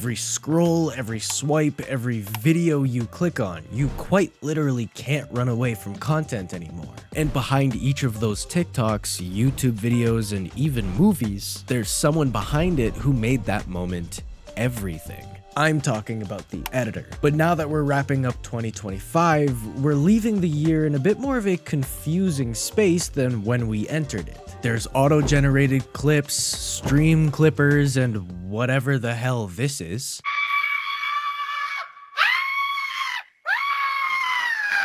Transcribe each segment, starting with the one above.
Every scroll, every swipe, every video you click on, you quite literally can't run away from content anymore. And behind each of those TikToks, YouTube videos, and even movies, there's someone behind it who made that moment everything. I'm talking about the editor. But now that we're wrapping up 2025, we're leaving the year in a bit more of a confusing space than when we entered it. There's auto-generated clips, stream clippers, and whatever the hell this is.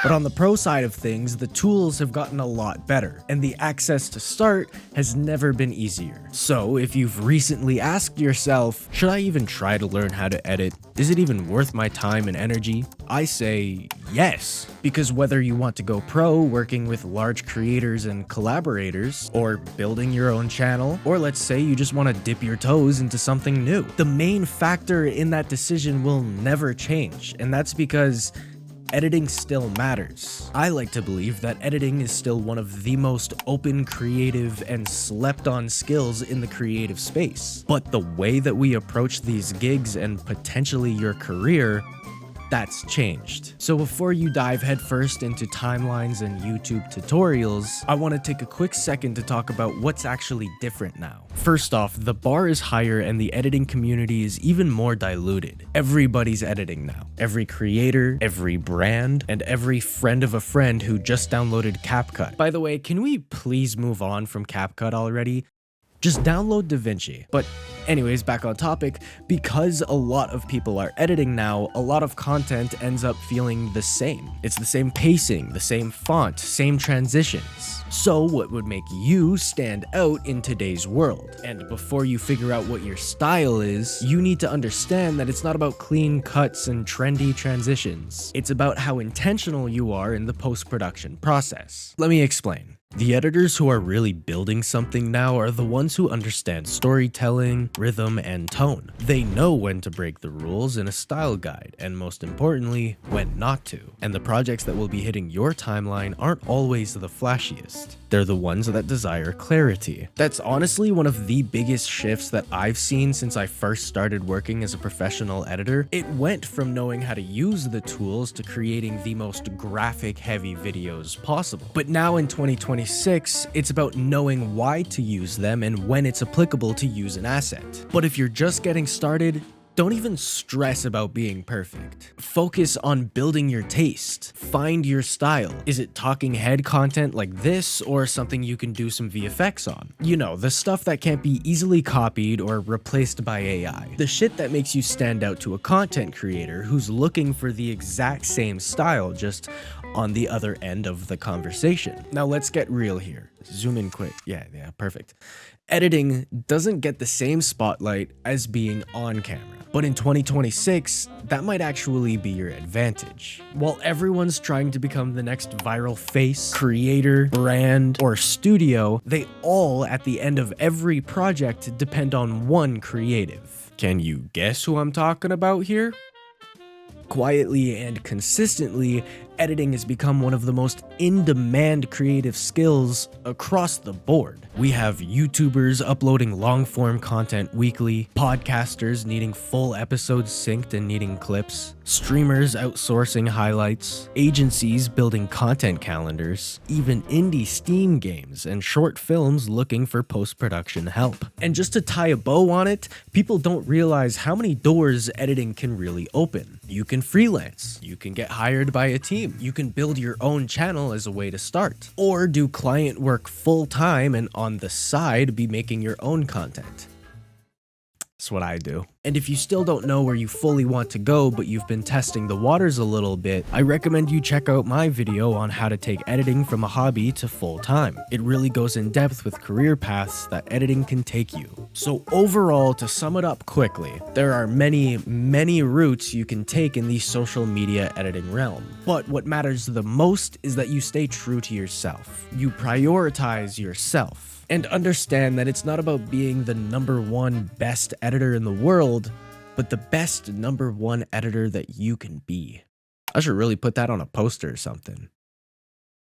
But on the pro side of things, the tools have gotten a lot better, and the access to start has never been easier. So if you've recently asked yourself, should I even try to learn how to edit? Is it even worth my time and energy? I say yes, because whether you want to go pro working with large creators and collaborators, or building your own channel, or let's say you just want to dip your toes into something new, the main factor in that decision will never change, and that's because editing still matters. I like to believe that editing is still one of the most open, creative, and slept-on skills in the creative space. But the way that we approach these gigs and potentially your career, that's changed. So before you dive headfirst into timelines and YouTube tutorials, I want to take a quick second to talk about what's actually different now. First off, the bar is higher and the editing community is even more diluted. Everybody's editing now. Every creator, every brand, and every friend of a friend who just downloaded CapCut. By the way, can we please move on from CapCut already? Just download DaVinci. But anyways, back on topic, because a lot of people are editing now, a lot of content ends up feeling the same. It's the same pacing, the same font, same transitions. So what would make you stand out in today's world? And before you figure out what your style is, you need to understand that it's not about clean cuts and trendy transitions. It's about how intentional you are in the post-production process. Let me explain. The editors who are really building something now are the ones who understand storytelling, rhythm, and tone. They know when to break the rules in a style guide, and most importantly, when not to. And the projects that will be hitting your timeline aren't always the flashiest. They're the ones that desire clarity. That's honestly one of the biggest shifts that I've seen since I first started working as a professional editor. It went from knowing how to use the tools to creating the most graphic-heavy videos possible. But now in 2026, it's about knowing why to use them and when it's applicable to use an asset. But if you're just getting started, don't even stress about being perfect. Focus on building your taste. Find your style. Is it talking head content like this, or something you can do some VFX on? You know, the stuff that can't be easily copied or replaced by AI. The shit that makes you stand out to a content creator who's looking for the exact same style, just on the other end of the conversation. Now let's get real here. Zoom in quick. Yeah, perfect. Editing doesn't get the same spotlight as being on camera. But in 2026, that might actually be your advantage. While everyone's trying to become the next viral face, creator, brand, or studio, they all, at the end of every project, depend on one creative. Can you guess who I'm talking about here? Quietly and consistently, editing has become one of the most in-demand creative skills across the board. We have YouTubers uploading long-form content weekly, podcasters needing full episodes synced and needing clips, streamers outsourcing highlights, agencies building content calendars, even indie Steam games and short films looking for post-production help. And just to tie a bow on it, people don't realize how many doors editing can really open. You can freelance, you can get hired by a team, you can build your own channel as a way to start, or do client work full-time and on the side be making your own content. That's what I do. And if you still don't know where you fully want to go, but you've been testing the waters a little bit, I recommend you check out my video on how to take editing from a hobby to full-time. It really goes in depth with career paths that editing can take you. So overall, to sum it up quickly, there are many routes you can take in the social media editing realm. But what matters the most is that you stay true to yourself. You prioritize yourself. And understand that it's not about being the #1 best editor in the world, but the best #1 editor that you can be. I should really put that on a poster or something.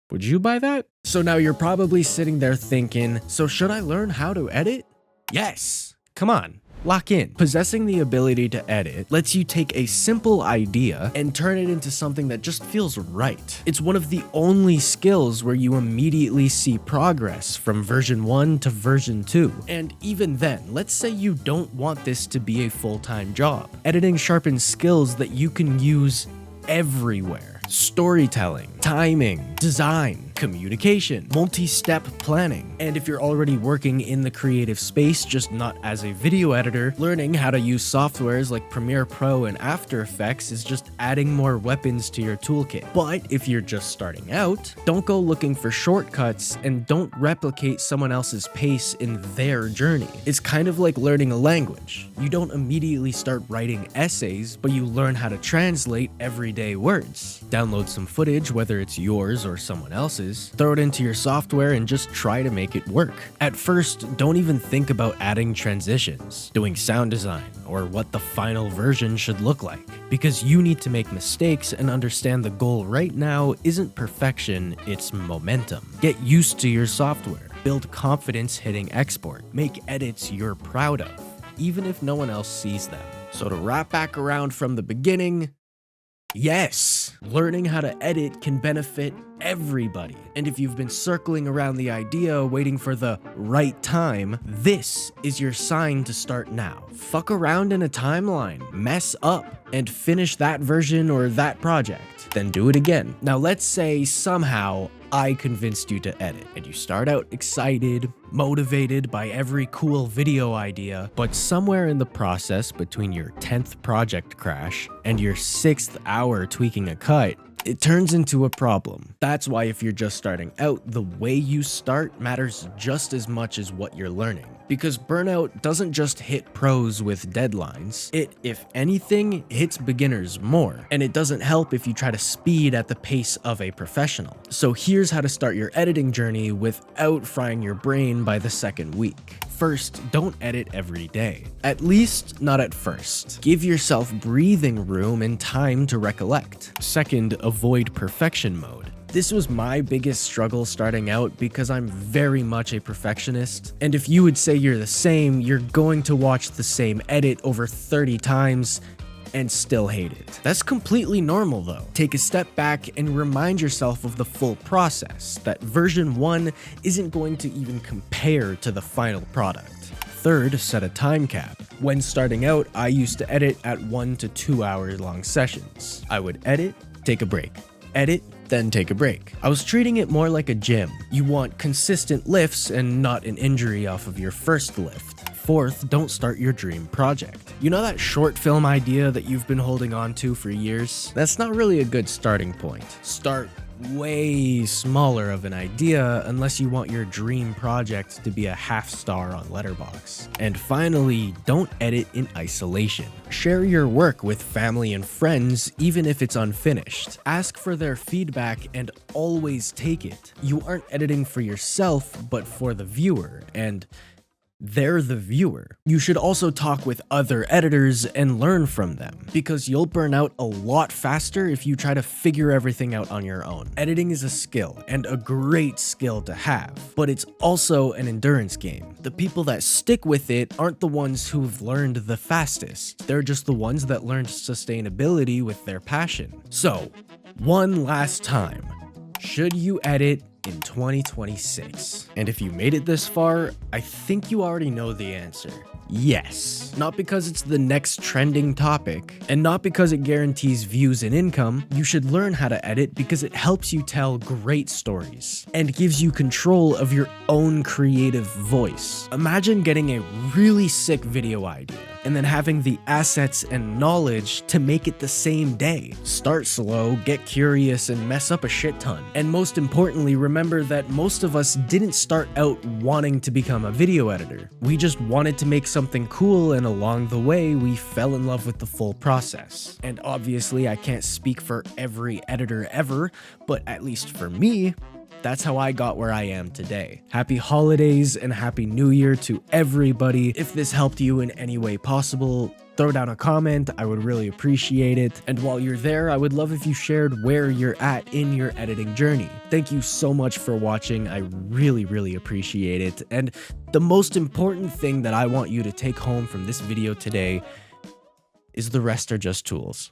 Would you buy that? So now you're probably sitting there thinking, so should I learn how to edit? Yes, come on. lock in. Possessing the ability to edit lets you take a simple idea and turn it into something that just feels right. It's one of the only skills where you immediately see progress from version 1 to version 2. And even then, let's say you don't want this to be a full-time job. Editing sharpens skills that you can use everywhere. Storytelling, timing, design, communication, multi-step planning. And if you're already working in the creative space, just not as a video editor, learning how to use softwares like Premiere Pro and After Effects is just adding more weapons to your toolkit. But if you're just starting out, don't go looking for shortcuts and don't replicate someone else's pace in their journey. It's kind of like learning a language. You don't immediately start writing essays, but you learn how to translate everyday words. Download some footage, whether it's yours or someone else's, throw it into your software and just try to make it work. At first, don't even think about adding transitions, doing sound design, or what the final version should look like, because you need to make mistakes and understand the goal right now isn't perfection, it's momentum. Get used to your software, build confidence hitting export, make edits you're proud of, even if no one else sees them. So to wrap back around from the beginning, yes, learning how to edit can benefit everybody. And if you've been circling around the idea waiting for the right time, this is your sign to start now. Fuck around in a timeline, mess up, and finish that version or that project. Then do it again. Now let's say somehow I convinced you to edit, and you start out excited, motivated by every cool video idea, but somewhere in the process between your 10th project crash and your 6th hour tweaking a cut, it turns into a problem. That's why if you're just starting out, the way you start matters just as much as what you're learning. Because burnout doesn't just hit pros with deadlines, it, if anything, hits beginners more. And it doesn't help if you try to speed at the pace of a professional. So here's how to start your editing journey without frying your brain by the second week. First, don't edit every day. At least, not at first. Give yourself breathing room and time to recollect. Second, avoid perfection mode. This was my biggest struggle starting out because I'm very much a perfectionist, and if you would say you're the same, you're going to watch the same edit over 30 times and still hate it. That's completely normal though. Take a step back and remind yourself of the full process, that version 1 isn't going to even compare to the final product. Third, set a time cap. When starting out, I used to edit at 1 to 2 hour long sessions. I would edit, take a break, edit, then take a break. I was treating it more like a gym. You want consistent lifts and not an injury off of your first lift. Fourth, don't start your dream project. You know that short film idea that you've been holding on to for years? That's not really a good starting point. Start way smaller of an idea unless you want your dream project to be a half star on Letterboxd. And finally, don't edit in isolation. Share your work with family and friends even if it's unfinished. Ask for their feedback and always take it. You aren't editing for yourself, but for the viewer, and they're the viewer. You should also talk with other editors and learn from them, because you'll burn out a lot faster if you try to figure everything out on your own. Editing is a skill, and a great skill to have, but it's also an endurance game. The people that stick with it aren't the ones who've learned the fastest. They're just the ones that learned sustainability with their passion. So, one last time, should you edit in 2026? And if you made it this far, I think you already know the answer. Yes. Not because it's the next trending topic, and not because it guarantees views and income. You should learn how to edit because it helps you tell great stories and gives you control of your own creative voice. Imagine getting a really sick video idea and then having the assets and knowledge to make it the same day. Start slow, get curious, and mess up a shit ton. And most importantly, remember that most of us didn't start out wanting to become a video editor. We just wanted to make something cool, and along the way, we fell in love with the full process. And obviously, I can't speak for every editor ever, but at least for me, that's how I got where I am today. Happy holidays and happy new year to everybody. If this helped you in any way possible, throw down a comment, I would really appreciate it. And while you're there, I would love if you shared where you're at in your editing journey. Thank you so much for watching, I really appreciate it. And the most important thing that I want you to take home from this video today is the rest are just tools.